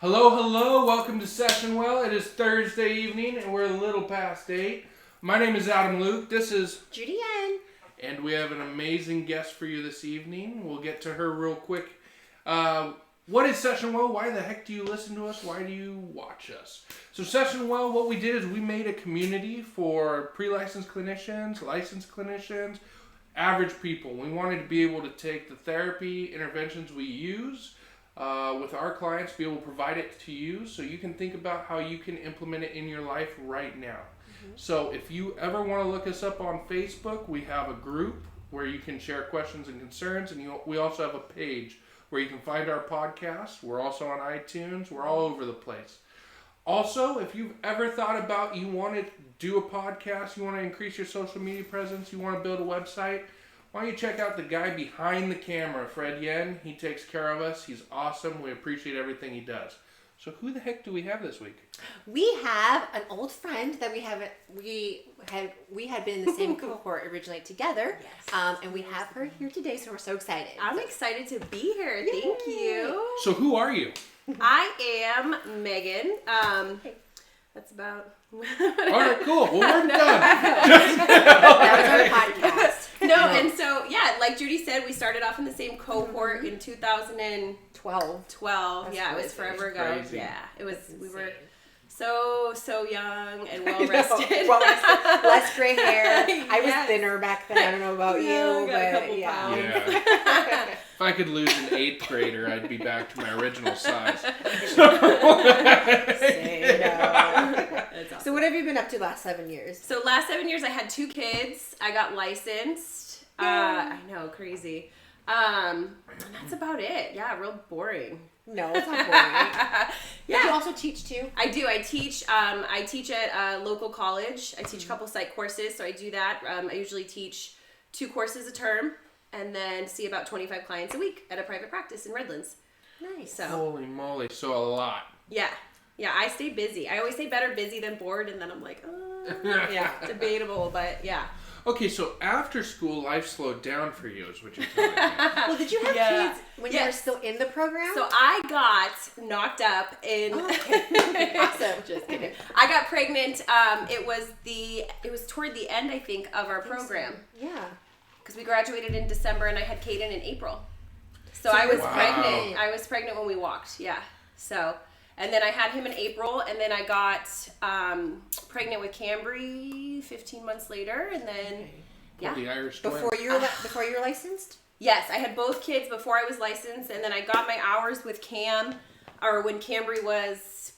Hello, welcome to SessionWell. It is Thursday evening and we're a little past 8. My name is Adam Luke. This is Judy Ann. And we have an amazing guest for you this evening. We'll get to her real quick. What is SessionWell? Why the heck do you listen to us? Why do you watch us? So SessionWell, what we did is we made a community for pre-licensed clinicians, licensed clinicians, average people. We wanted to be able to take the therapy interventions we use with our clients, be able to provide it to you so you can think about how you can implement it in your life right now. So if you ever want to look us up on Facebook, we have a group where you can share questions and concerns, and we also have a page where you can find our podcast. We're also on iTunes. We're all over the place. Also, if you've ever thought about you want to do a podcast, you want to increase your social media presence, you want to build a website, why don't you check out the guy behind the camera, Fred Yen. He takes care of us. He's awesome. We appreciate everything he does. So who the heck do we have this week? We have an old friend that we had been in the same cohort originally together. Yes. And we have her here today, so we're so excited. I'm excited to be here. Thank you. So who are you? I am Meaghan. That's about... All right, cool. Well, we're done. That was our podcast. No, and so, yeah, like Judy said, we started off in the same cohort in 2012. 12. Yeah, it was forever ago. Crazy. Yeah, it was. That's we were insane. so young and well rested. Well rested. Less gray hair. I was Yes. thinner back then. I don't know about Yeah, you, got a but couple yeah. pounds. Yeah. If I could lose an 8th grader, I'd be back to my original size. Say no. That's awesome. So what have you been up to the last 7 years? So last 7 years, I had 2 kids. I got licensed. I know, crazy. And that's about it. Yeah, real boring. No, it's not boring. Yeah. Did you also teach too? I do. I teach. I teach at a local college. I teach a couple psych courses, so I do that. I usually teach 2 courses a term, and then see about 25 clients a week at a private practice in Redlands. Nice. So Holy moly, so a lot. yeah. I stay busy. I always say better busy than bored, and then I'm like, Yeah. debatable, but yeah. Okay, so after school, life slowed down for you, is what you're telling me. Well, did you have Yeah. kids when you were still in the program? So I got knocked up in. Oh, okay. Awesome. Just kidding. I got pregnant. It was toward the end, I think, of our program. Yeah. Because we graduated in December and I had Kaden in April. So I was Wow. pregnant. I was pregnant when we walked. Yeah. So, and then I had him in April, and then I got pregnant with Cambry 15 months later, and then yeah. The Irish twins. Before you were licensed? Yes, I had both kids before I was licensed, and then I got my hours with Cam, or when Cambry was,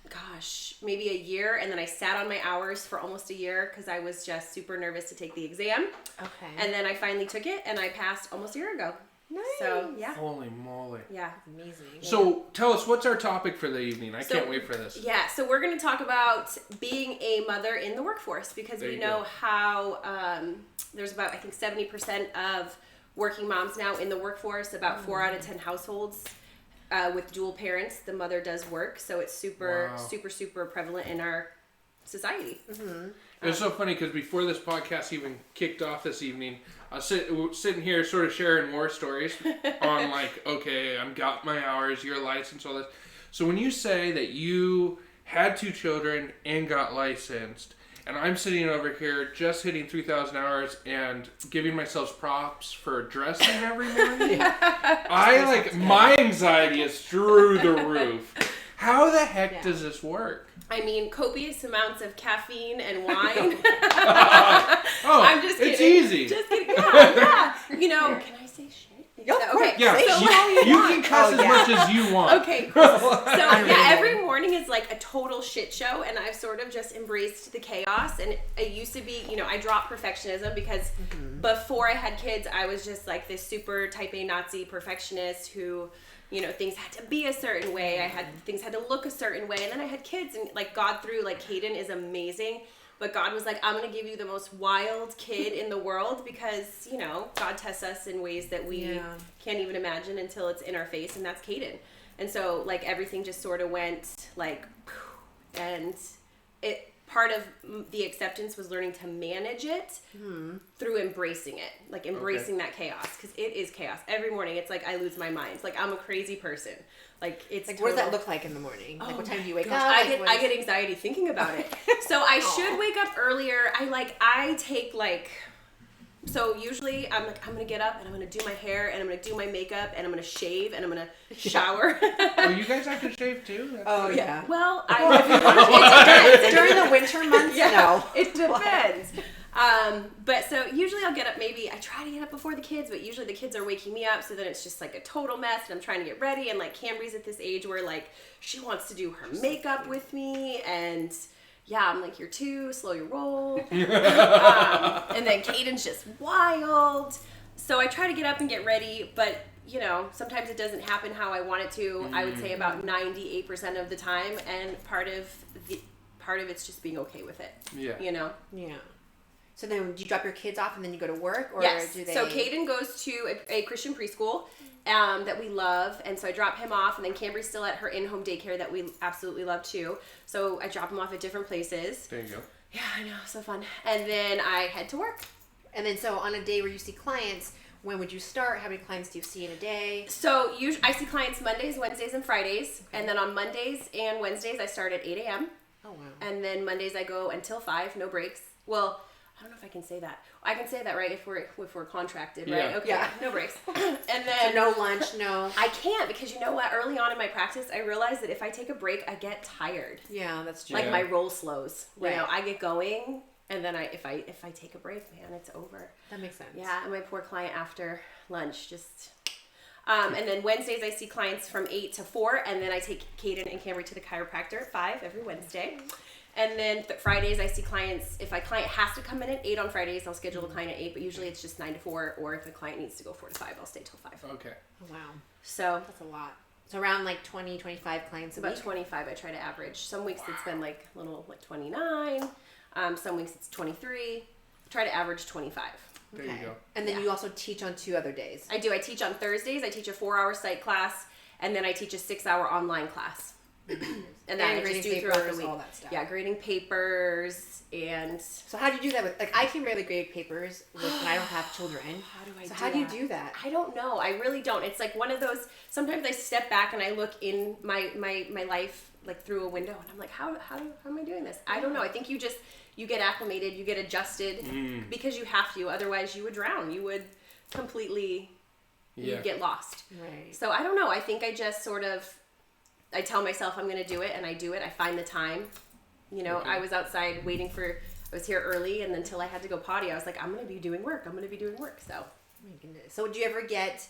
gosh, maybe a year, and then I sat on my hours for almost a year because I was just super nervous to take the exam. Okay. And then I finally took it, and I passed almost a year ago. Nice. So, yeah. Holy moly. Yeah. Amazing. So tell us, what's our topic for the evening? I can't wait for this. Yeah, so we're going to talk about being a mother in the workforce, because There we you know go. how there's about, I think, 70% of working moms now in the workforce. About 4 out of 10 households with dual parents, the mother does work. So it's super prevalent in our society. Mm-hmm. It was so funny because before this podcast even kicked off this evening, I was sitting here sort of sharing war stories on like, okay, I've got my hours, you're licensed, all this. So when you say that you had 2 children and got licensed, and I'm sitting over here just hitting 3,000 hours and giving myself props for dressing every morning, my anxiety is through the roof. How the heck does this work? I mean, copious amounts of caffeine and wine. Oh, I'm just kidding. It's easy. Just kidding. Yeah. You know, can I say shit? Okay. Yeah, So you can cuss as much as you want. Okay, cool. So yeah, every morning is like a total shit show, and I've sort of just embraced the chaos. And it used to be, I dropped perfectionism because before I had kids, I was just like this super type A Nazi perfectionist who, things had to be a certain way. Things had to look a certain way, and then I had kids, and like God through, like Kaden is amazing. But God was like, I'm going to give you the most wild kid in the world because, God tests us in ways that we can't even imagine until it's in our face, and that's Kaden. And so, like, everything just sort of went, like, and part of the acceptance was learning to manage it through embracing it, like embracing that chaos, because it is chaos. Every morning, it's like I lose my mind. Like I'm a crazy person. Like it's like, total... what does that look like in the morning? Like what time do you wake up? I get anxiety thinking about it. So I should wake up earlier. I take like... So usually I'm like, I'm going to get up and I'm going to do my hair and I'm going to do my makeup and I'm going to shave and I'm going to shower. Oh, you guys have to shave too? That's yeah. Well, it depends. During the winter months, no. It depends. But so usually I'll get up I try to get up before the kids, but usually the kids are waking me up, so then it's just like a total mess and I'm trying to get ready, and like Camry's at this age where like she wants to do her makeup with me, and yeah, I'm like, you're too, slow your roll. And then Caden's just wild. So I try to get up and get ready, but you know, sometimes it doesn't happen how I want it to. I would say about 98% of the time, and part of it's just being okay with it. Yeah. You know? Yeah. So then do you drop your kids off and then you go to work? Or yes. do they... So Caden goes to a Christian preschool that we love. And so I drop him off, and then Camry's still at her in-home daycare that we absolutely love too. So I drop him off at different places. There you go. Yeah, I know. So fun. And then I head to work. And then so on a day where you see clients, when would you start? How many clients do you see in a day? So usually I see clients Mondays, Wednesdays, and Fridays. Okay. And then on Mondays and Wednesdays, I start at 8 a.m. Oh, wow. And then Mondays I go until 5, no breaks. Well, I don't know if I can say that. I can say that, right? If we're contracted, right? Yeah. Okay. Yeah. No breaks. And then so no lunch, no. I can't, because you know what? Early on in my practice, I realized that if I take a break, I get tired. Yeah, that's true. Like my roll slows. Right. You know, I get going, and then if I take a break, man, it's over. That makes sense. Yeah, and my poor client after lunch just. And then Wednesdays I see clients from 8 to 4, and then I take Caden and Camry to the chiropractor at 5 every Wednesday. And then Fridays I see clients. If a client has to come in at 8 on Fridays, I'll schedule a client at 8, but usually it's just 9 to 4, or if a client needs to go 4 to 5, I'll stay till 5. Okay. Oh, wow. So that's a lot. So around like 20, 25 clients a week? About 25 I try to average. Some weeks it's been like little like 29. Some weeks it's 23. Try to average 25. There you go. And then you also teach on 2 other days. I do. I teach on Thursdays. I teach a 4-hour site class, and then I teach a 6-hour online class. And then I just do throughout the week. All that stuff. Yeah, grading papers and. So how do you do that with? Like, I can barely grade papers when I don't have children. How do you do that? I don't know. I really don't. It's like one of those. Sometimes I step back and I look in my life like through a window, and I'm like, how am I doing this? I don't know. I think you get acclimated, you get adjusted because you have to. Otherwise, you would drown. You would completely you'd get lost. Right. So I don't know. I think I just sort of. I tell myself I'm going to do it, and I do it. I find the time. You know, I was outside waiting I was here early, and until I had to go potty, I was like, I'm going to be doing work. So. Oh my goodness. So do you ever get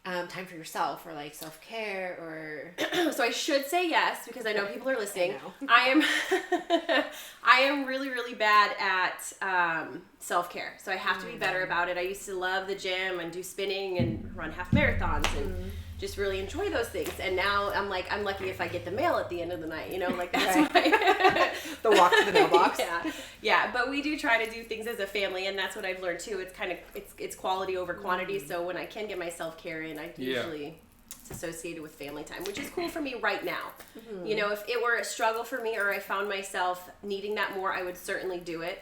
time for yourself, or like self-care, or? So I should say yes, because I know people are listening. I am really, really bad at self-care. So I have to be better about it. I used to love the gym and do spinning and run half marathons and just really enjoy those things. And now I'm like, I'm lucky if I get the mail at the end of the night, you know, like that's the walk to the mailbox. Yeah. But we do try to do things as a family, and that's what I've learned too. It's kind of, it's quality over quantity. So when I can get my self-care in, I usually, it's associated with family time, which is cool for me right now. You know, if it were a struggle for me, or I found myself needing that more, I would certainly do it.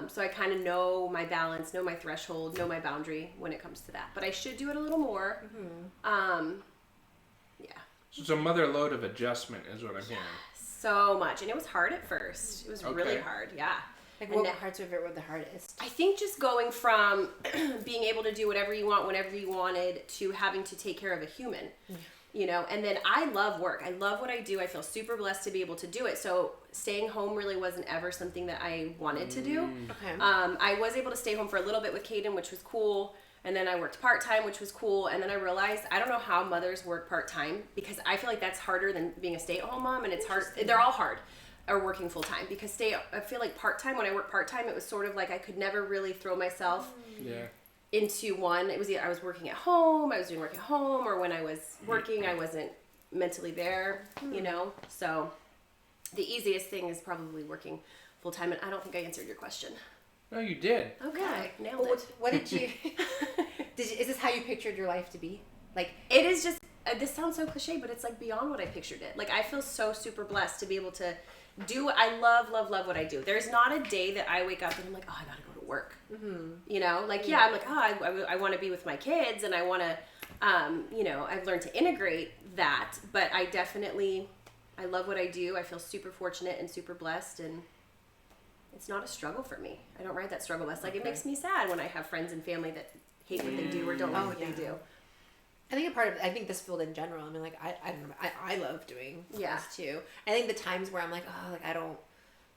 So I kind of know my balance, know my threshold, know my boundary when it comes to that. But I should do it a little more. So it's a mother load of adjustment is what I'm hearing. So much. And it was hard at first. It was really hard. Yeah. Like, what parts of it were the hardest? I think just going from being able to do whatever you want, whenever you wanted, to having to take care of a human, you know. And then I love work. I love what I do. I feel super blessed to be able to do it. So staying home really wasn't ever something that I wanted to do. Okay. I was able to stay home for a little bit with Caden, which was cool. And then I worked part-time, which was cool. And then I realized I don't know how mothers work part-time, because I feel like that's harder than being a stay-at-home mom. And it's hard. They're all hard. Or working full-time, because I feel like part-time, when I worked part-time, it was sort of like I could never really throw myself into one. It was either I was working at home, I was doing work at home, or when I was working, I wasn't mentally there, you know? So the easiest thing is probably working full-time, and I don't think I answered your question. No, you did. Okay, nailed it. What did you, is this how you pictured your life to be? Like, it is just, this sounds so cliche, but it's like beyond what I pictured it. Like, I feel so super blessed to be able to I love what I do. There's not a day that I wake up and I'm like, oh, I gotta go to work. You know, like, I'm like, oh, I want to be with my kids, and I want to, you know, I've learned to integrate that, but I love what I do. I feel super fortunate and super blessed, and it's not a struggle for me. I don't ride that struggle bus. Like, it makes me sad when I have friends and family that hate what they do or don't like what they do. I think I think this field in general, I mean, like, I don't know, I love doing this too. I think the times where I'm like, oh, like, I don't,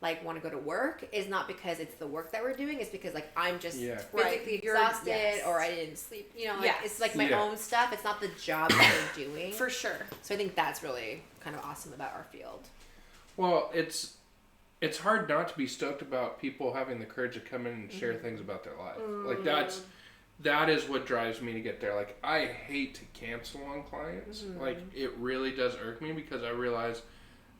like, want to go to work is not because it's the work that we're doing. It's because, like, I'm just physically exhausted or I didn't sleep. You know, like, it's, like, my own stuff. It's not the job that we're doing. For sure. So I think that's really kind of awesome about our field. Well, it's hard not to be stoked about people having the courage to come in and share things about their life. Like, that is what drives me to get there. Like, I hate to cancel on clients. Like, it really does irk me because I realize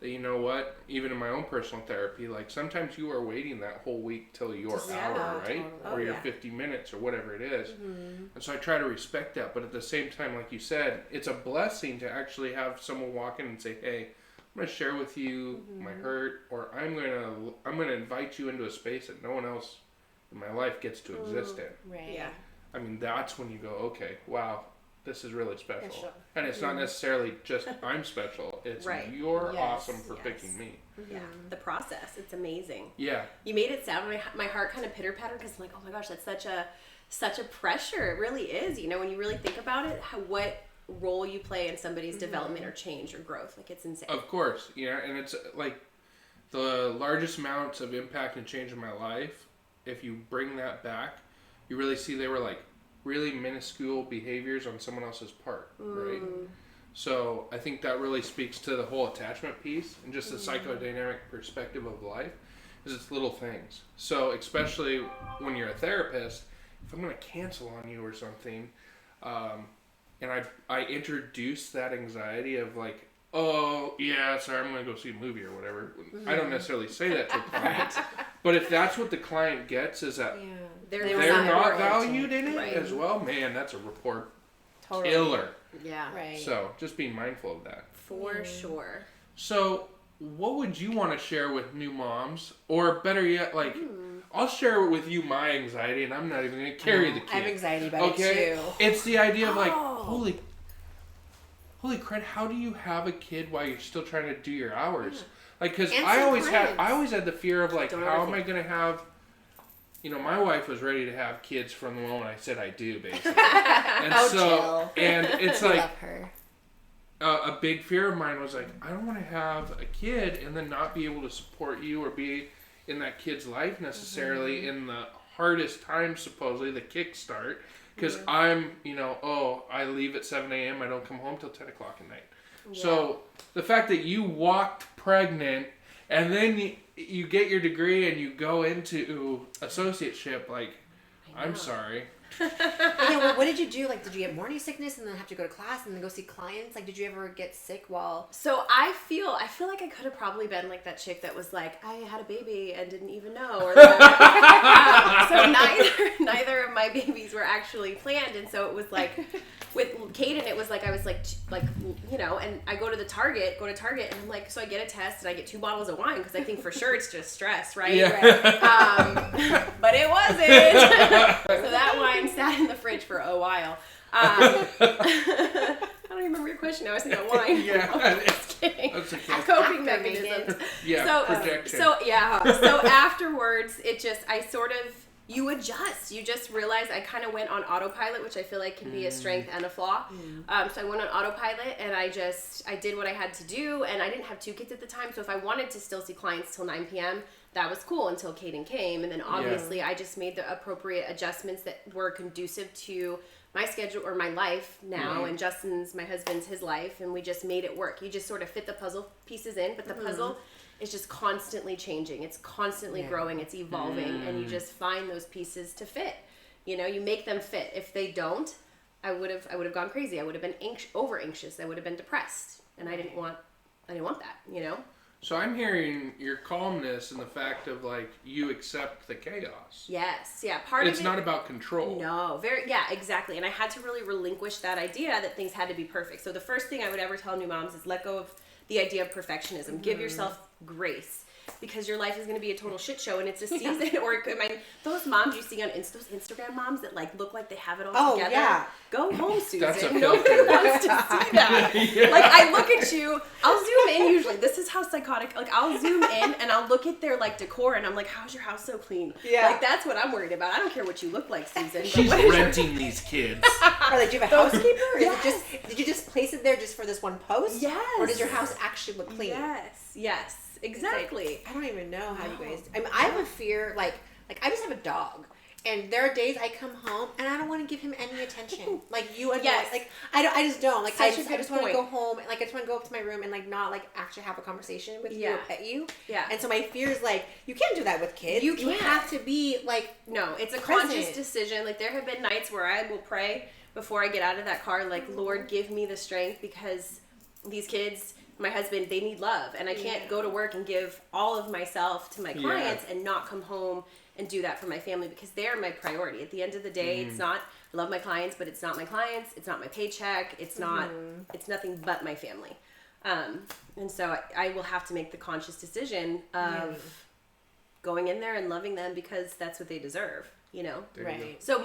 that, you know what, even in my own personal therapy, like, sometimes you are waiting that whole week till your hour, right? Or your 50 minutes or whatever it is. And so I try to respect that. But at the same time, like you said, it's a blessing to actually have someone walk in and say, hey, I'm going to share with you my hurt, or I'm going to invite you into a space that no one else in my life gets to exist in. Right. Yeah. I mean, that's when you go, okay, wow, this is really special. And it's not necessarily just I'm special. It's you're awesome for picking me. Yeah, the process, it's amazing. Yeah. You made it sound, my heart kind of pitter-pattered because I'm like, oh my gosh, that's such a pressure. It really is. You know, when you really think about it, what role you play in somebody's development or change or growth. Like, it's insane. Of course. Yeah, and it's like the largest amounts of impact and change in my life, if you bring that back, you really see they were like really minuscule behaviors on someone else's part, right? So I think that really speaks to the whole attachment piece and just the psychodynamic perspective of life, is it's little things. So especially when you're a therapist, if I'm going to cancel on you or something, and I introduce that anxiety of like, oh, yeah, sorry, I'm going to go see a movie or whatever. I don't necessarily say that to a client. But if that's what the client gets, is that they're not valued in it as well, man, that's a rapport killer. Yeah. Right. So just be mindful of that. For sure. So what would you want to share with new moms? Or better yet, like, I'll share with you my anxiety, and I'm not even going to carry the kid. I have anxiety about it too. It's the idea of like, holy crud, how do you have a kid while you're still trying to do your hours? Like, because I always had the fear of like, how am I going to have, you know, my wife was ready to have kids from the moment I said I do, basically. And and it's like, love her. A big fear of mine was like, I don't want to have a kid and then not be able to support you or be in that kid's life necessarily in the hardest time, supposedly, the kickstart. Because I'm, you know, I leave at 7 a.m., I don't come home till 10 o'clock at night. Yeah. So the fact that you walked pregnant and then you get your degree and you go into associateship, like, I'm sorry. Well, what did you do? Like, did you get morning sickness and then have to go to class and then go see clients? Like, did you ever get sick while... So I feel like I could have probably been like that chick that was like, I had a baby and didn't even know. Or so neither of my babies were actually planned. And so it was like, with Caden, it was like, I was like, you know, and I go to Target and I'm like, so I get a test and I get 2 bottles of wine because I think for sure it's just stress, right? Yeah. Right. But it wasn't. So that wine sat in the fridge for a while. I don't even remember your question. I was thinking about wine. Yeah. Just kidding. That's okay. Coping mechanisms. Yeah, projection. So afterwards, you adjust. You just realize I kind of went on autopilot, which I feel like can be a strength and a flaw. So I went on autopilot and I did what I had to do, and I didn't have 2 kids at the time. So if I wanted to still see clients till 9 p.m., that was cool until Caden came. And then obviously I just made the appropriate adjustments that were conducive to my schedule or my life now, and Justin's, my husband's, his life, and we just made it work. You just sort of fit the puzzle pieces in, but the puzzle is just constantly changing. It's constantly growing. It's evolving, and you just find those pieces to fit. You know, you make them fit. If they don't, I would have gone crazy. I would have been over anxious. I would have been depressed, and I didn't want that. You know. So I'm hearing your calmness and the fact of like you accept the chaos. Yes, yeah. It's not about control. No, exactly. And I had to really relinquish that idea that things had to be perfect. So the first thing I would ever tell new moms is let go of the idea of perfectionism. Give yourself grace. because your life is going to be a total shit show and it's a season. Or those moms you see on those Instagram moms that like look like they have it all together. Yeah. Go home, Susan. That's a Nobody wants to see that. Like I look at you, I'll zoom in usually. This is how psychotic. Like I'll zoom in and I'll look at their like decor and I'm like, how's your house so clean? Yeah. Like that's what I'm worried about. I don't care what you look like, Susan. She's renting these kids. Or like, do you have a housekeeper? Or is it just, did you just place it there just for this one post? Yes. Or does your house actually look clean? Yes. Exactly. Like, I don't even know how you guys. I mean, I have a fear. Like I just have a dog, and there are days I come home and I don't want to give him any attention. Like you and like I just don't. Like I just want to go home and like I just want to go up to my room and like not like actually have a conversation with you or pet you. Yeah. And so my fear is like you can't do that with kids. You have to be like no. It's a conscious decision. Like there have been nights where I will pray before I get out of that car. Like Lord, give me the strength because these kids. My husband, they need love, and I can't go to work and give all of myself to my clients and not come home and do that for my family because they're my priority. At the end of the day, it's not, I love my clients, but it's not my clients, it's not my paycheck, it's not, it's nothing but my family. And so I will have to make the conscious decision of going in there and loving them because that's what they deserve, you know? Right. So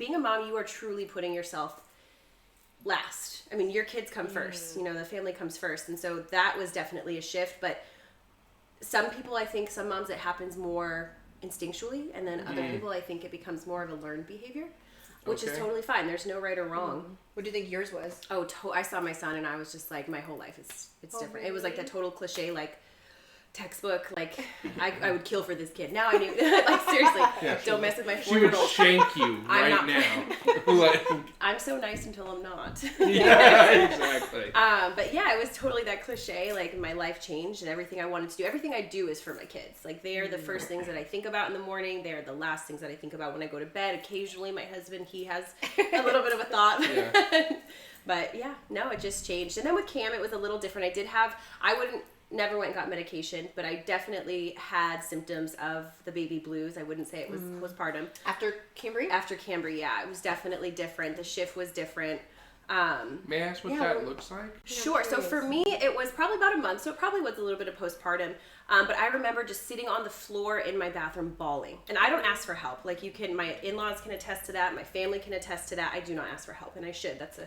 being a mom, you are truly putting yourself last. I mean, your kids come first, you know, the family comes first. And so that was definitely a shift. But some people, I think, some moms, it happens more instinctually. And then other people, I think it becomes more of a learned behavior, which is totally fine. There's no right or wrong. What do you think yours was? Oh, I saw my son and I was just like, my whole life it's different. Really? It was like the total cliche, like, textbook, like I would kill for this kid. Now I knew, like seriously, don't mess with my 4-year-old. She would shank you right now. Like, I'm so nice until I'm not. Yeah, exactly. But yeah, it was totally that cliche. Like my life changed and everything I wanted to do. Everything I do is for my kids. Like they are the first things that I think about in the morning. They are the last things that I think about when I go to bed. Occasionally, my husband, he has a little bit of a thought. Yeah. But yeah, no, it just changed. And then with Cam, it was a little different. Never went and got medication, but I definitely had symptoms of the baby blues. I wouldn't say it was postpartum. After Cambry? After Cambry, yeah. It was definitely different. The shift was different. May I ask what that looks like? Sure. So for me, it was probably about a month. So it probably was a little bit of postpartum. But I remember just sitting on the floor in my bathroom bawling. And I don't ask for help. Like my in-laws can attest to that. My family can attest to that. I do not ask for help. And I should. That's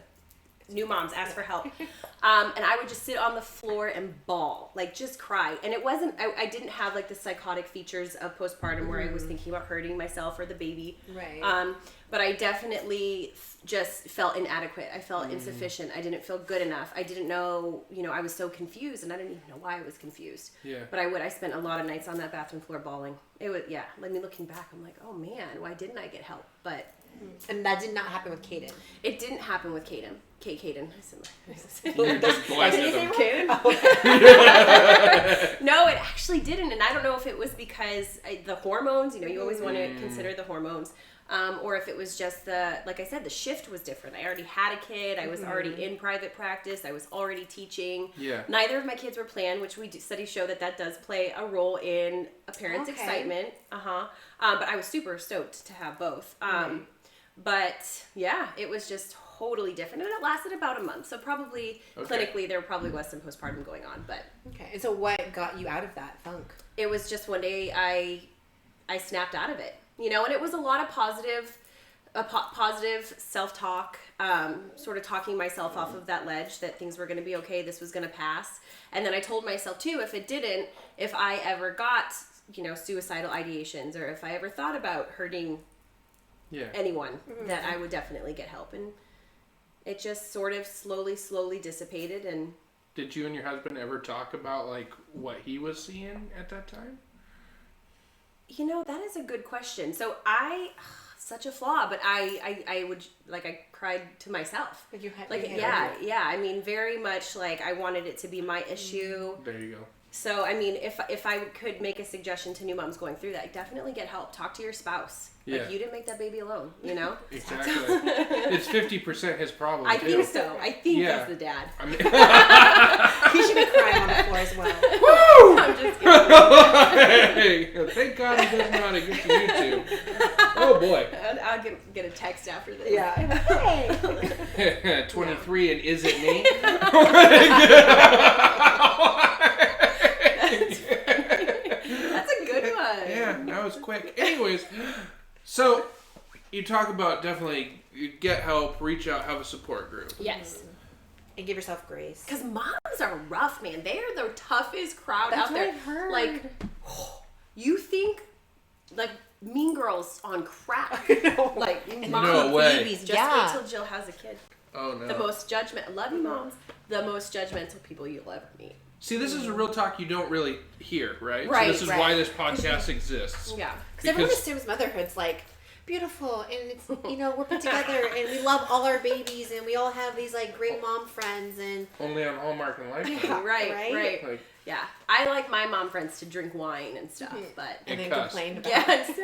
new moms ask for help. And I would just sit on the floor and bawl, like just cry. And it wasn't, I didn't have like the psychotic features of postpartum where I was thinking about hurting myself or the baby. Right. But I definitely just felt inadequate. I felt insufficient. I didn't feel good enough. I didn't know, I was so confused and I didn't even know why I was confused. Yeah. But I spent a lot of nights on that bathroom floor bawling. It was, like me looking back, I'm like, oh man, why didn't I get help? But. And that did not happen with Caden. It didn't happen with Caden. Caden. You just blasted him. Caden? No, it actually didn't. And I don't know if it was because the hormones, you always want to consider the hormones. Or if it was just like I said, the shift was different. I already had a kid. I was already in private practice. I was already teaching. Yeah. Neither of my kids were planned, which studies show that does play a role in a parent's excitement. But I was super stoked to have both. But yeah, it was just totally different. And it lasted about a month. So probably clinically there probably was some postpartum going on. But okay. And so what got you out of that funk? It was just one day I snapped out of it. And it was a lot of positive self-talk, sort of talking myself off of that ledge that things were going to be okay, this was going to pass. And then I told myself too, if I ever got, suicidal ideations or if I ever thought about hurting anyone, that I would definitely get help. And it just sort of slowly dissipated. And did you and your husband ever talk about like what he was seeing at that time? That is a good question. So such a flaw, but I would, like, I cried to myself. Like you had, yeah. I mean, very much like I wanted it to be my issue. There you go. So, I mean, if I could make a suggestion to new moms going through that, definitely get help. Talk to your spouse. Yeah. Like, you didn't make that baby alone, Exactly. It's 50% his problem, I think so. I think that's the dad. I mean, he should be crying on the floor as well. Woo! I'm just kidding. Hey, thank God he doesn't know how to get to YouTube. Oh, boy. I'll get a text after this. Yeah. Hey. 23 and is it me? quick. Anyways, so you talk about definitely get help, reach out, have a support group. Yes. And give yourself grace. Because moms are rough, man. They are the toughest crowd That's out there. what I've heard. Like, you think, like, Mean Girls on crack. Like, moms, No way. babies. just Yeah. wait till Jill has a kid. Oh no. The most love you moms, the most judgmental people you'll ever meet. See, this is a real talk you don't really hear, right? Right, So this is right. why this podcast exists. Yeah. Because everyone assumes motherhood's like beautiful and it's, you know, we're put together and we love all our babies and we all have these like great mom friends and Only on Hallmark and Lifetime. Right. Like, Yeah. I like my mom friends to drink wine and stuff, but... and then cuss. complain about Yes.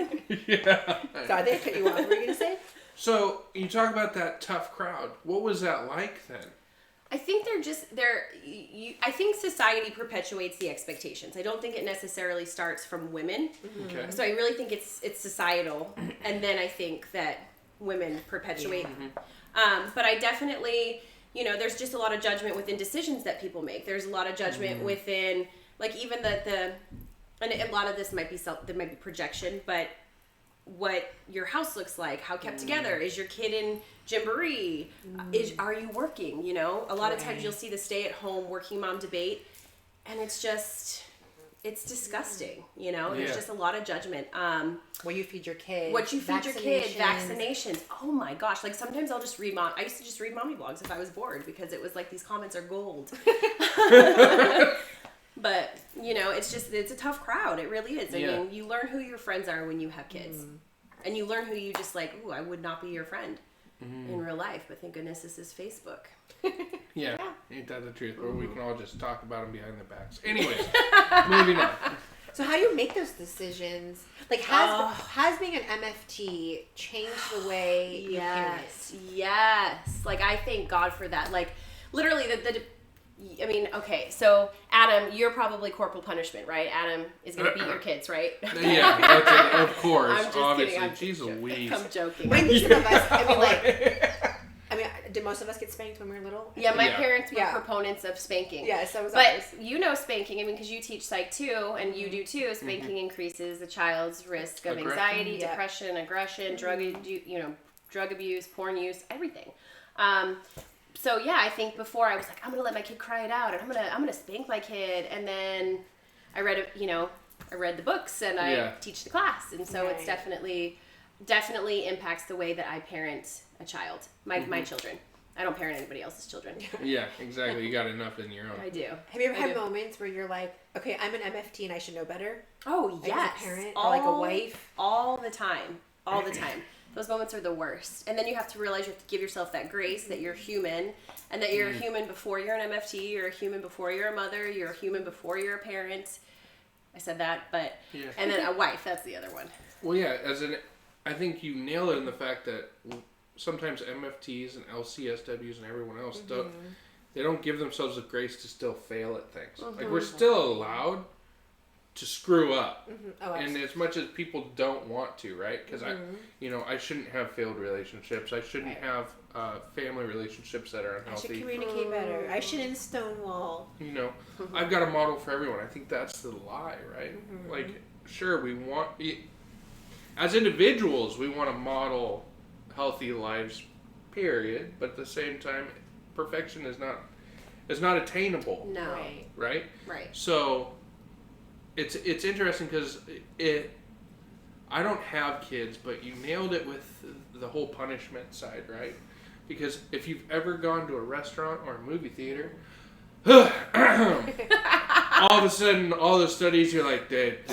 yeah. Sorry, they cut you off. What were you gonna say? So you talk about that tough crowd. What was that like then? I think I think society perpetuates the expectations. I don't think it necessarily starts from women. Okay. So I really think it's societal, and then I think that women perpetuate. But I definitely, you know, there's just a lot of judgment within decisions that people make. There's a lot of judgment within, like, even and a lot of this might be there might be projection, but what your house looks like, how kept together, is your kid in gymboree, are you working, you know? A lot of times you'll see the stay-at-home working mom debate, and it's disgusting, you know? There's just a lot of judgment. What you feed your kid. What you feed your kid, vaccinations. Oh my gosh, like sometimes I'll just read I used to just read mommy blogs if I was bored, because it was like these comments are gold. But, you know, it's a tough crowd. It really is. I mean, you learn who your friends are when you have kids. And you learn who you just like, ooh, I would not be your friend in real life. But thank goodness this is Facebook. Yeah. Ain't that the truth? Or we can all just talk about them behind their backs. Anyways, moving on. So how do you make those decisions? Like, has being an MFT changed the way you parent? Yes. Like, I thank God for that. Like, literally, I mean, okay, so Adam, you're probably corporal punishment, right? Adam is going to beat your kids, right? Yeah, that's it, of course. I'm just obviously. kidding. Jeez Louise. I'm joking. When some of us, I mean, did most of us get spanked when we were little? Yeah, my parents were proponents of spanking. Yeah, so was But ours. you know spanking, I mean, because you teach psych too, and you do too, spanking increases the child's risk of anxiety, depression, aggression, drug abuse, porn use, everything. So yeah, I think before I was like, I'm gonna let my kid cry it out, and I'm gonna spank my kid, and then I read the books and I teach the class, and so it's definitely impacts the way that I parent a child, my children. I don't parent anybody else's children. Yeah, exactly. You got enough in your own. I do. Have you ever had moments where you're like, okay, I'm an MFT and I should know better? Oh yes, like as a parent or like a wife. All the time. Those moments are the worst. And then you have to realize you have to give yourself that grace that you're human, and that you're a human before you're an MFT, you're a human before you're a mother, you're a human before you're a parent. I said that, but... Yeah. And then a wife, that's the other one. Well, yeah, I think you nail it in the fact that sometimes MFTs and LCSWs and everyone else don't give themselves the grace to still fail at things. Like, we're still allowed to screw up, and as much as people don't want to, right? Because I shouldn't have failed relationships. I shouldn't have family relationships that are unhealthy. I should communicate better. I shouldn't stonewall. You know, I've got a model for everyone. I think that's the lie, right? Like, sure, we want, as individuals, we want to model healthy lives, period. But at the same time, perfection is not attainable. No. Right. So. It's interesting because I don't have kids, but you nailed it with the whole punishment side, right? Because if you've ever gone to a restaurant or a movie theater, all of a sudden, all the studies, you're like, there's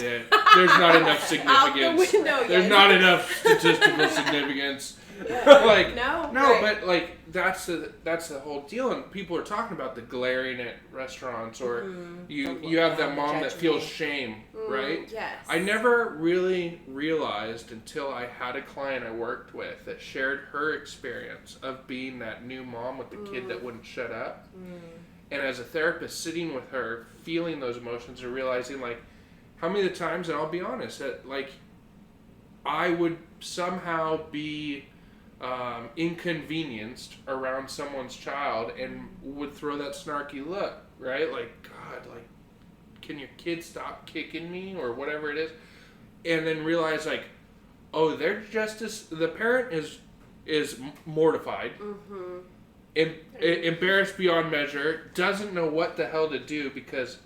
not enough significance. There's not enough statistical significance. Like no, but like that's the whole deal, and people are talking about the glaring at restaurants, or you have that mom that feels shame, right? Yes. I never really realized until I had a client I worked with that shared her experience of being that new mom with the kid that wouldn't shut up, and as a therapist sitting with her, feeling those emotions and realizing like how many of the times, and I'll be honest, that like I would somehow be inconvenienced around someone's child and would throw that snarky look, right? Like, God, like, can your kid stop kicking me or whatever it is? and then realize like, oh, they're just as the parent is mortified, embarrassed beyond measure, doesn't know what the hell to do because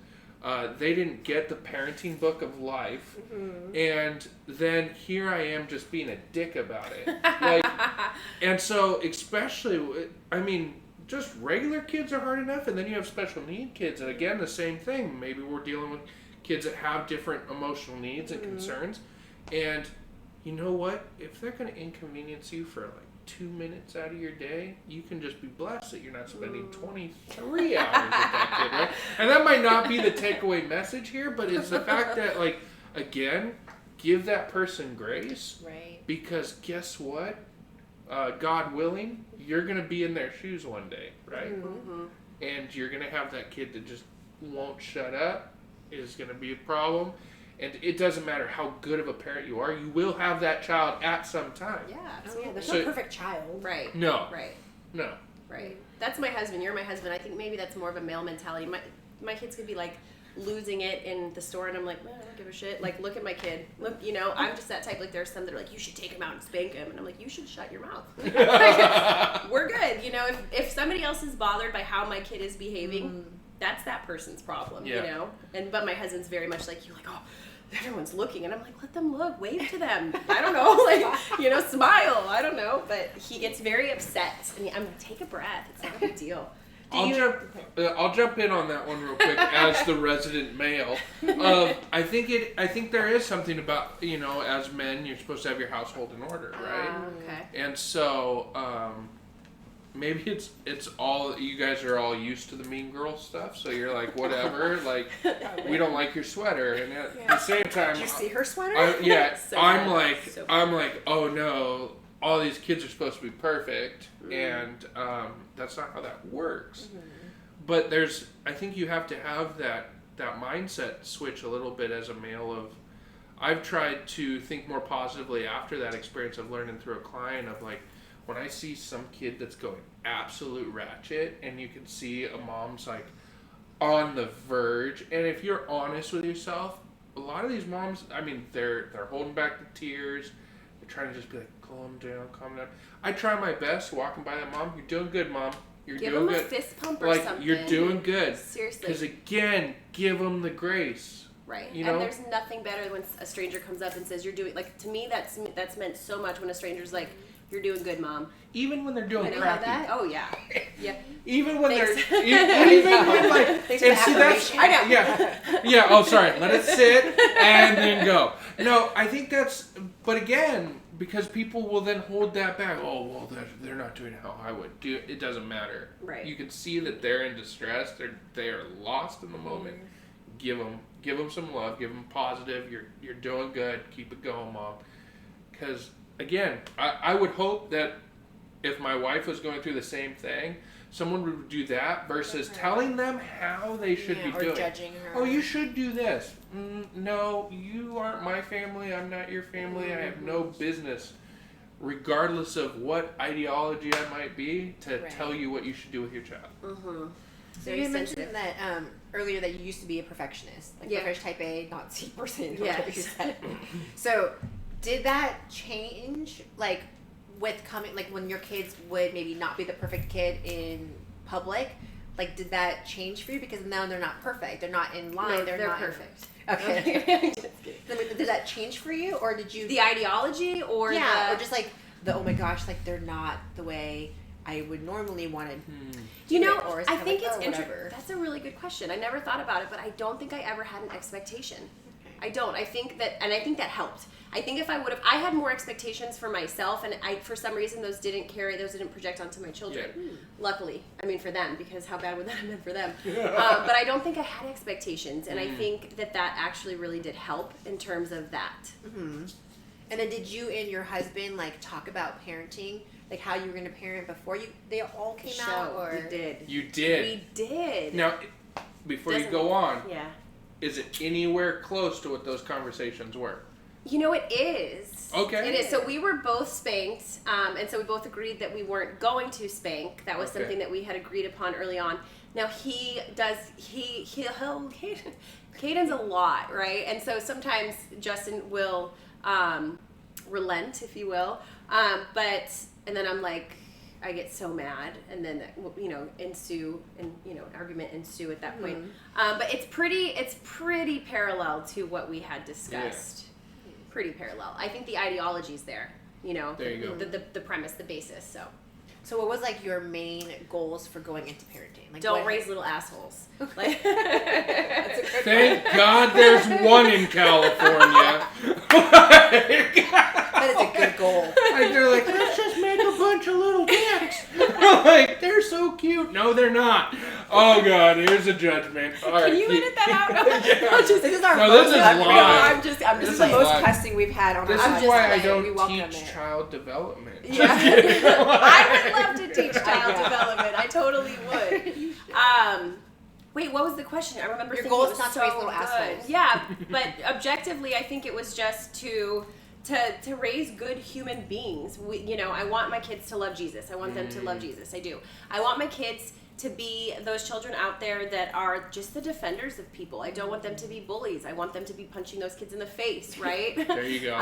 they didn't get the parenting book of life, and then here I am just being a dick about it. Like, and so especially, I mean, just regular kids are hard enough, and then you have special need kids, and again, the same thing. Maybe we're dealing with kids that have different emotional needs and concerns, and you know what? If they're going to inconvenience you for like 2 minutes out of your day, you can just be blessed that you're not spending 23 hours with that kid, right? And that might not be the takeaway message here, but it's the fact that, like, again, give that person grace. Right. Because guess what? God willing, you're going to be in their shoes one day, right? And you're going to have that kid that just won't shut up, is going to be a problem. And it doesn't matter how good of a parent you are, you will have that child at some time. Yeah, absolutely. There's So- no perfect child. Right. No. Right. No. Right. That's my husband. You're my husband. I think maybe that's more of a male mentality. My kids could be like losing it in the store, and I'm like, I don't give a shit. Like, look at my kid. Look, you know, I'm just that type. Like, there's some that are like, you should take him out and spank him, and I'm like, you should shut your mouth. We're good. You know, if somebody else is bothered by how my kid is behaving, that's that person's problem. Yeah. You know. But my husband's very much like you. Like, oh, everyone's looking, and I'm like, let them look, wave to them. I don't know, like, you know, smile. I don't know, but he gets very upset, and I'm like, take a breath. It's not a big deal. I'll jump in on that one real quick as the resident male. I think there is something about, you know, as men, you're supposed to have your household in order, right? Okay. And so maybe it's all, you guys are all used to the mean girl stuff, so you're like, whatever, like, we don't like your sweater, and at the same time, Did you see her sweater? I'm like, oh no, all these kids are supposed to be perfect, and that's not how that works. But I think you have to have that mindset switch a little bit as a male of, I've tried to think more positively after that experience of learning through a client of like, when I see some kid that's going absolute ratchet, and you can see a mom's like on the verge, and if you're honest with yourself, a lot of these moms, I mean, they're holding back the tears, they're trying to just be like, calm down. I try my best walking by that mom. You're doing good, mom. You're Give doing them good. a fist pump or like, something. you're doing good. Seriously. Because again, give them the grace. Right. You and know? there's nothing better when a stranger comes up and says you're doing, like, to me that's meant so much when a stranger's like, you're doing good, mom. Even when they're doing When they crappy. have that? Oh yeah. Yeah. Even when Thanks. they're even when like Thanks and for see the that's affirmation. yeah. Oh, sorry. Let it sit and then go. No, I think that's. But again, because people will then hold that back. Oh well, they're not doing how I would do. It doesn't matter. Right. You can see that they're in distress. They are lost in the moment. Give them some love. Give them positive. You're doing good. Keep it going, mom. Because again, I would hope that if my wife was going through the same thing, someone would do that versus telling them how they should be or doing. judging her. Oh, you should do this. No, you aren't my family. I'm not your family. I have no business, regardless of what ideology I might be, to tell you what you should do with your child. So you mentioned that earlier that you used to be a perfectionist, like perfect type A, not C person. Whatever you said. So did that change, like, with coming, like, when your kids would maybe not be the perfect kid in public? Like, did that change for you? Because now they're not perfect. They're not in line. No, they're not perfect. Okay. Did that change for you, or did you? The ideology, or or just like oh my gosh, like they're not the way I would normally want to. You know, or I think it's interesting. That's a really good question. I never thought about it, but I don't think I ever had an expectation. I don't. I think that helped. I think if I had more expectations for myself, and for some reason those didn't project onto my children. Luckily, I mean for them, because how bad would that have been for them? But I don't think I had expectations, and I think that actually really did help in terms of that. And then did you and your husband like talk about parenting, like how you were going to parent before they all came out? Or we did. You did. We did. Now, before you go on, Yeah. is it anywhere close to what those conversations were? You know, it is. Okay. It is. So we were both spanked, and so we both agreed that we weren't going to spank. That was something that we had agreed upon early on. Now Caden's a lot, right? And so sometimes Justin will relent, if you will, and then I'm like, I get so mad, and then argument ensue at that point. But it's pretty parallel to what we had discussed. Yeah. Pretty parallel. I think the ideology's there. There you go. The premise, the basis. So what was like your main goals for going into parenting? Like, don't raise little assholes. Like, thank God there's one in California. That is a good goal. Like, they're like, let's just make a bunch of little dicks. Like, they're so cute. No, they're not. Oh God, here's a judgment. All right. Can you edit that out? This is our this is live. This is the most cussing we've had on our podcast. This is why I don't teach child development. Yeah. I would love to teach child development. I totally would. Wait, what was the question? I remember your thinking goal it is was not to so raise little good. assholes. Yeah, but objectively, I think it was just to raise good human beings. I want my kids to love Jesus. I want them to love Jesus. I do. I want my kids to be those children out there that are just the defenders of people. I don't want them to be bullies. I want them to be punching those kids in the face, right? There you go.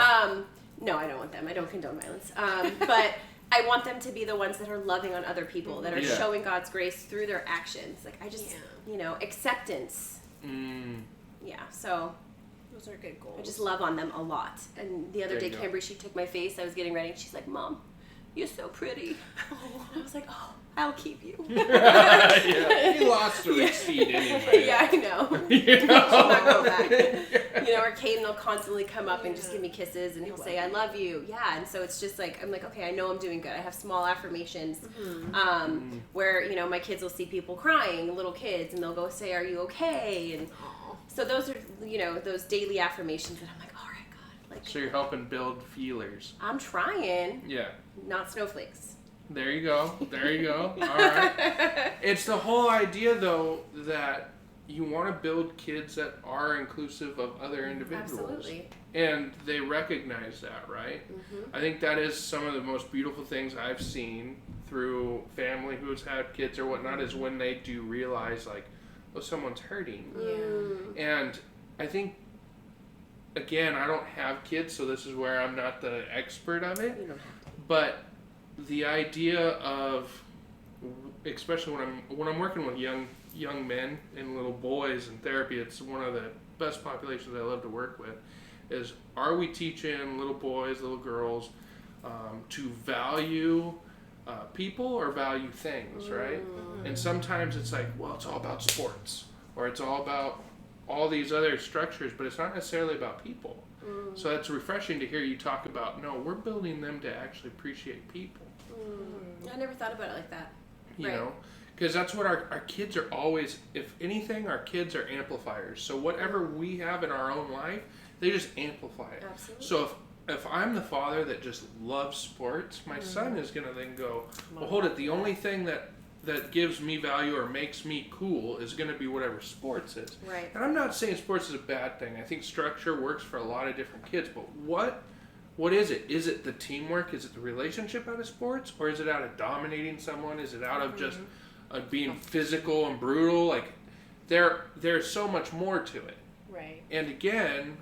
No, I don't want them. I don't condone violence. But I want them to be the ones that are loving on other people, that are showing God's grace through their actions. Like, I just, acceptance. Yeah, so those are good goals. I just love on them a lot. And the other day, Cambry, she took my face. I was getting ready, and she's like, Mom, you're so pretty. I was like, oh, I'll keep you. You lost the receipt anyway. Yeah, I know. She'll not go back. Or Caden will constantly come up and just give me kisses, and he'll say, I love you. Yeah, and so it's just like, I'm like, okay, I know I'm doing good. I have small affirmations where, my kids will see people crying, little kids, and they'll go say, are you okay? And so those are, those daily affirmations that I'm like, all right, God. Like, so you're helping build feelers. I'm trying. Yeah. Not snowflakes. There you go. All right. It's the whole idea, though, that you want to build kids that are inclusive of other individuals. Absolutely. And they recognize that, right? I think that is some of the most beautiful things I've seen through family who's had kids or whatnot, is when they do realize, like, oh, someone's hurting. Yeah. And I think, again, I don't have kids, so this is where I'm not the expert of it. You don't have to. But the idea of, especially when I'm working with young men and little boys in therapy, it's one of the best populations I love to work with, is, are we teaching little boys, little girls to value people or value things, right? And sometimes it's like, well, it's all about sports, or it's all about all these other structures, but it's not necessarily about people. So it's refreshing to hear you talk about, no, we're building them to actually appreciate people. I never thought about it like that. You know? Because that's what our kids are always, if anything, our kids are amplifiers. So whatever we have in our own life, they just amplify it. Absolutely. So if I'm the father that just loves sports, my son is going to then go, well, hold it, the only thing that gives me value or makes me cool is going to be whatever sports is. Right. And I'm not saying sports is a bad thing. I think structure works for a lot of different kids, but what is it? Is it the teamwork? Is it the relationship out of sports? Or is it out of dominating someone? Is it out of just being physical and brutal? Like, there's so much more to it. Right. And again,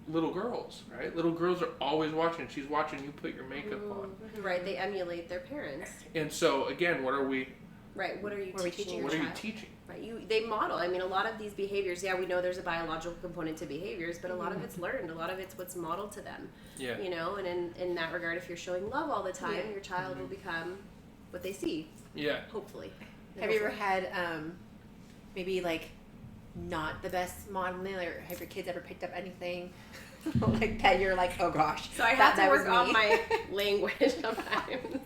little girls, right? Little girls are always watching. She's watching you put your makeup on. Right, they emulate their parents. And so, again, what are we... Right, what are you teaching your What child? are you teaching? Right, they model. I mean, a lot of these behaviors, we know there's a biological component to behaviors, but a lot of it's learned. A lot of it's what's modeled to them. Yeah. And in that regard, if you're showing love all the time, your child will become what they see. Yeah. Hopefully. Have you ever had maybe like not the best modeling, or have your kids ever picked up anything like that you're like, oh gosh? So I have to work on my language sometimes.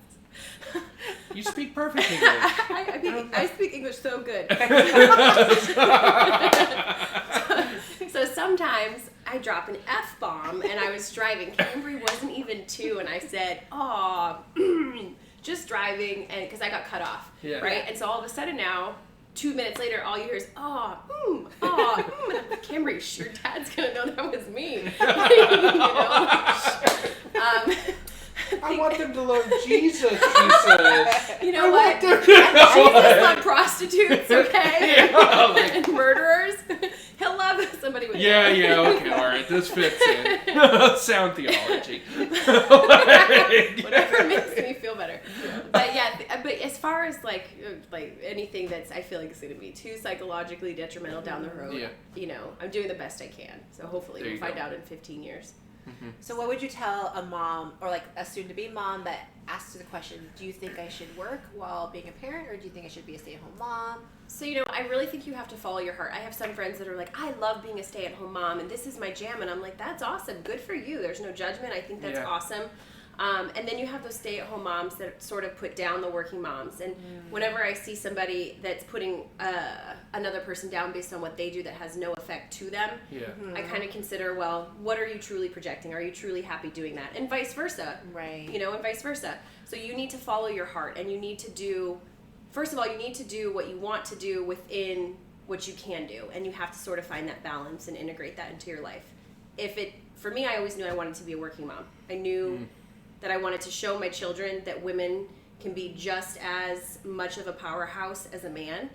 You speak perfect English. I speak English so good. So sometimes I drop an F-bomb, and I was driving. Cambry wasn't even 2, and I said, "Aw, just driving," and because I got cut off, right? And so all of a sudden now, 2 minutes later, all you hear is, and I'm like, Camry, your dad's gonna know that was me. I want them to love Jesus, she says. You know what? Jesus loved prostitutes, okay? And murderers. He'll love somebody with okay, alright, this fits in. Sound theology. Whatever makes me feel better. But but as far as like anything that's I feel like it's gonna be too psychologically detrimental down the road, I'm doing the best I can. So hopefully we'll find out in 15 years. Mm-hmm. So what would you tell a mom or like a soon-to-be mom that asks you the question, do you think I should work while being a parent, or do you think I should be a stay-at-home mom? So, I really think you have to follow your heart. I have some friends that are like, I love being a stay-at-home mom and this is my jam, and I'm like, that's awesome, good for you. There's no judgment. I think that's awesome. And then you have those stay-at-home moms that sort of put down the working moms. And whenever I see somebody that's putting another person down based on what they do that has no effect to them, I kind of consider, well, what are you truly projecting? Are you truly happy doing that? And vice versa. Right. And vice versa. So you need to follow your heart, and you need to do, first of all, you need to do what you want to do within what you can do. And you have to sort of find that balance and integrate that into your life. For me, I always knew I wanted to be a working mom. I knew that I wanted to show my children that women can be just as much of a powerhouse as a man.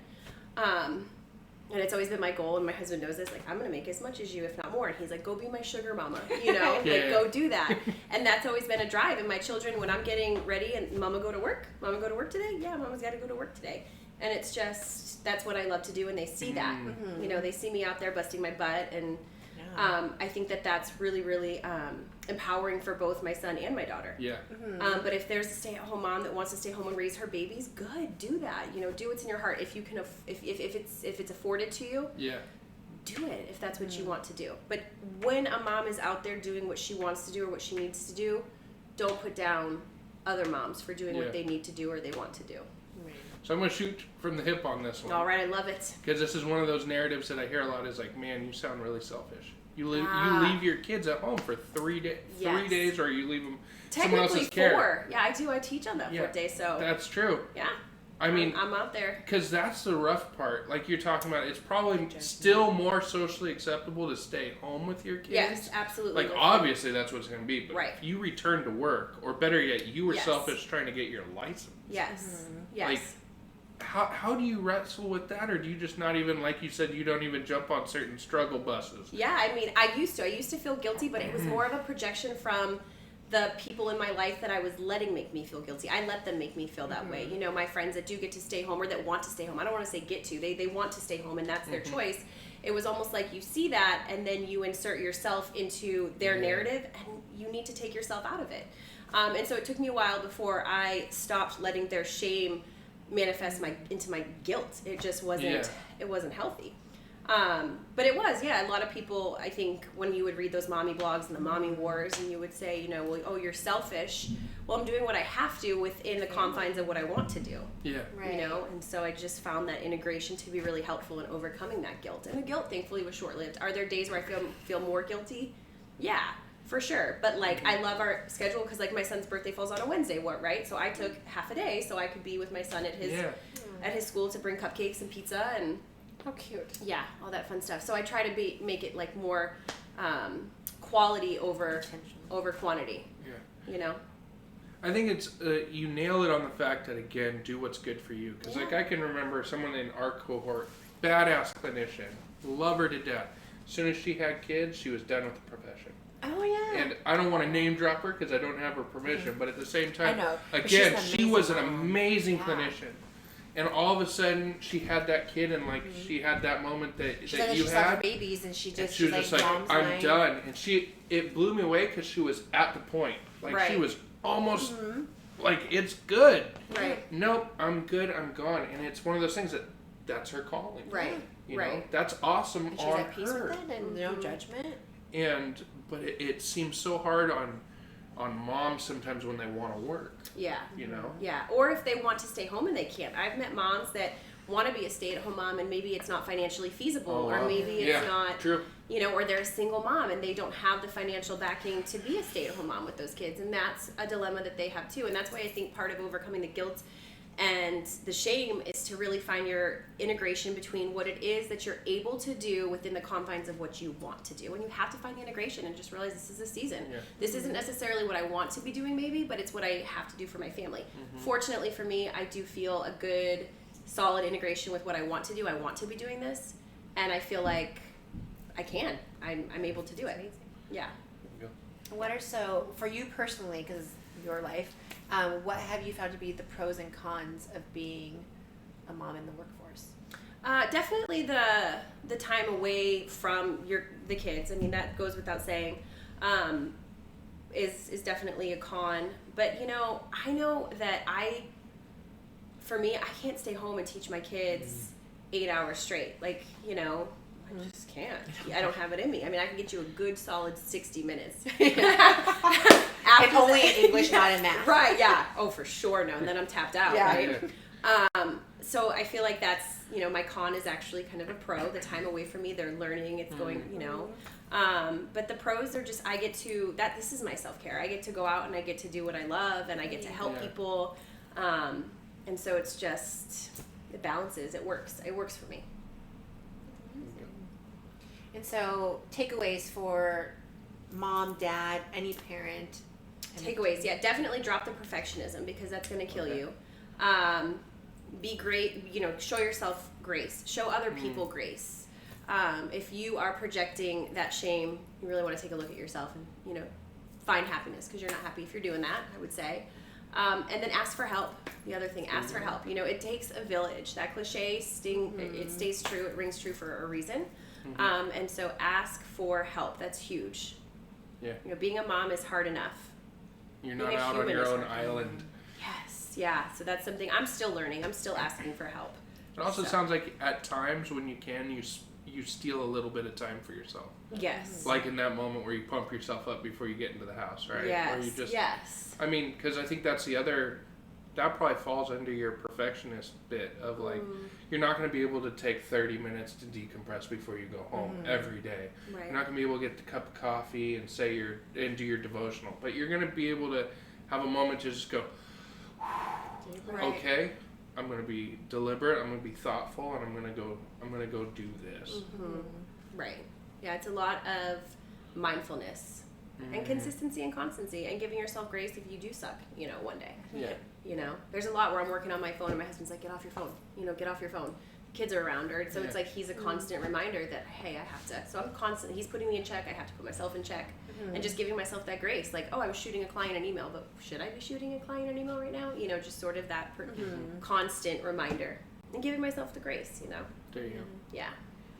And it's always been my goal, and my husband knows this, like, I'm going to make as much as you, if not more. And he's like, go be my sugar mama, go do that. And that's always been a drive. And my children, when I'm getting ready and Mama go to work today? Yeah, Mama's got to go to work today. And it's just, that's what I love to do, and they see that. They see me out there busting my butt, and I think that that's really, really empowering for both my son and my daughter. Yeah. But if there's a stay-at-home mom that wants to stay home and raise her babies, good, do that. Do what's in your heart. If you can, if it's afforded to you, do it if that's what you want to do. But when a mom is out there doing what she wants to do or what she needs to do, don't put down other moms for doing what they need to do or they want to do. So I'm going to shoot from the hip on this one. All right, I love it. Because this is one of those narratives that I hear a lot is like, man, you sound really selfish. You leave your kids at home for 3 days, or you leave them someone else's care. 4. Yeah, I do. I teach on that 4th day, so. That's true. Yeah. I mean, I'm out there. Because that's the rough part. Like you're talking about, it's probably still more socially acceptable to stay home with your kids. Yes, absolutely. Like, obviously, that's what it's going to be. But if you return to work, or better yet, you were selfish trying to get your license. Yes. Yes. Like, how do you wrestle with that, or do you just not even, like you said, you don't even jump on certain struggle buses? Yeah, I mean, I used to feel guilty, but it was more of a projection from the people in my life that I was letting make me feel guilty. I let them make me feel that way. My friends that do get to stay home or that want to stay home. I don't want to say get to. They want to stay home, and that's their choice. It was almost like you see that, and then you insert yourself into their narrative, and you need to take yourself out of it. And so it took me a while before I stopped letting their shame manifest into my guilt. It just wasn't it wasn't healthy. But it was, a lot of people, I think, when you would read those mommy blogs and the mommy wars, and you would say, well, oh, you're selfish. Well, I'm doing what I have to within the confines of what I want to do. Yeah. Right. And so I just found that integration to be really helpful in overcoming that guilt. And the guilt, thankfully, was short-lived. Are there days where I feel more guilty? Yeah. For sure. But I love our schedule because my son's birthday falls on a Wednesday, right? So I took half a day so I could be with my son at his school to bring cupcakes and pizza and how cute. Yeah, all that fun stuff. So I try to make it more quality over quantity. Yeah. I think it's you nail it on the fact that, again, do what's good for you. Because I can remember someone in our cohort, badass clinician, love her to death. As soon as she had kids, she was done with the profession. Oh, yeah. And I don't want to name drop her because I don't have her permission, but at the same time, I know. Again, she was an amazing clinician. And all of a sudden, she had that kid, and she had that moment that you had. She saw her babies, and she was just like, I'm done. And it blew me away because she was at the point. She was almost it's good. Right. Nope, I'm good. I'm gone. And it's one of those things that's her calling. Right. You know, that's awesome and she's on at peace her. With it and no judgment. But it seems so hard on moms sometimes when they want to work. Yeah. Yeah. Or if they want to stay home and they can't. I've met moms that want to be a stay-at-home mom and maybe it's not financially feasible or maybe it's not, true. Or they're a single mom and they don't have the financial backing to be a stay-at-home mom with those kids, and that's a dilemma that they have too. And that's why I think part of overcoming the guilt And the shame is to really find your integration between what it is that you're able to do within the confines of what you want to do. And you have to find the integration and just realize this is a season. Yeah. This isn't necessarily what I want to be doing maybe, but it's what I have to do for my family. Fortunately for me, I do feel a good, solid integration with what I want to do. I want to be doing this. And I feel like I can. I'm able to do it. Yeah. What are, so for you personally, because your life, what have you found to be the pros and cons of being a mom in the workforce? Definitely the time away from the kids. I mean, that goes without saying. Is definitely a con. But I know that for me, I can't stay home and teach my kids 8 hours straight. Like, I just can't. I don't have it in me. I mean, I can get you a good solid 60 minutes. And only in English, not in math. Right, yeah. Oh, for sure, no. And then I'm tapped out, right? So I feel like that's, my con is actually kind of a pro. The time away from me, they're learning, it's going, but the pros are just, this is my self-care. I get to go out and I get to do what I love and I get to help people. And so it's just, it balances, it works. It works for me. And so, takeaways for mom, dad, any parent. Takeaways, yeah, definitely drop the perfectionism because that's going to kill you. Be great, show yourself grace. Show other people grace. If you are projecting that shame, you really want to take a look at yourself and, find happiness because you're not happy if you're doing that, I would say. And then ask for help. The other thing, ask for help. It takes a village. That cliche it stays true. It rings true for a reason. And so ask for help. That's huge. Yeah. Being a mom is hard enough. You're not out on your own island. Yes. Yeah. So that's something I'm still learning. I'm still asking for help. It also sounds like at times when you can, you steal a little bit of time for yourself. Yes. Like in that moment where you pump yourself up before you get into the house, right? Yes. Or you just, yes. I mean, because I think that's that probably falls under your perfectionist bit of like, you're not going to be able to take 30 minutes to decompress before you go home every day. Right. You're not going to be able to get the cup of coffee and do your devotional, but you're going to be able to have a moment to just go, okay, I'm going to be deliberate, I'm going to be thoughtful, and I'm going to go do this. Right. Yeah, it's a lot of mindfulness and consistency and constancy and giving yourself grace if you do suck, one day. Yeah. There's a lot where I'm working on my phone and my husband's like, get off your phone, get off your phone. The kids are around her. So it's like he's a constant reminder that, hey, I have to. So I'm constantly, he's putting me in check. I have to put myself in check. And just giving myself that grace. Like, I was shooting a client an email, but should I be shooting a client an email right now? Just sort of that constant reminder. And giving myself the grace, There you go. Yeah.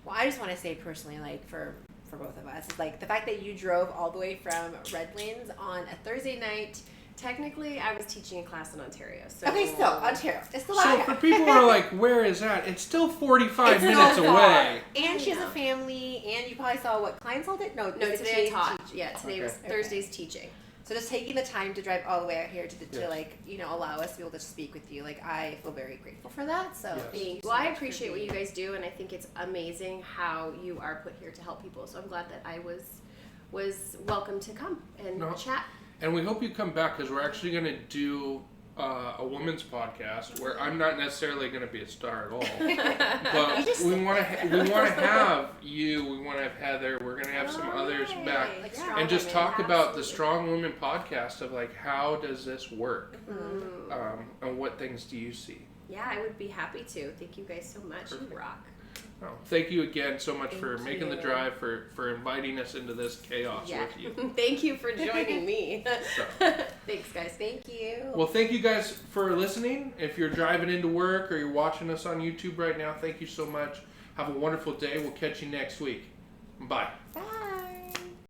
Well, I just want to say personally, like, for both of us, like, the fact that you drove all the way from Redlands on a Thursday night. Technically, I was teaching a class in Ontario. So okay, still, Ontario. It's still So for people who are like, where is that? It's still 45 minutes away. And she has a family, and you probably saw what clients all did? No, today I taught. Yeah, today was Thursday's teaching. So just taking the time to drive all the way out here to allow us to be able to speak with you, like, I feel very grateful for that. So thank you. Well, I appreciate what you guys do, and I think it's amazing how you are put here to help people. So I'm glad that I was welcome to come and chat. And we hope you come back because we're actually going to do a women's podcast where I'm not necessarily going to be a star at all, but we want to have you. We want to have Heather. We're going to have some others back and just talk about the Strong Women podcast of like how does this work, and what things do you see? Yeah, I would be happy to. Thank you guys so much. Perfect. You rock. Oh, thank you again so much for making the drive, for inviting us into this chaos with you. Thank you for joining me. Thanks, guys. Thank you. Well, thank you guys for listening. If you're driving into work or you're watching us on YouTube right now, thank you so much. Have a wonderful day. We'll catch you next week. Bye. Bye.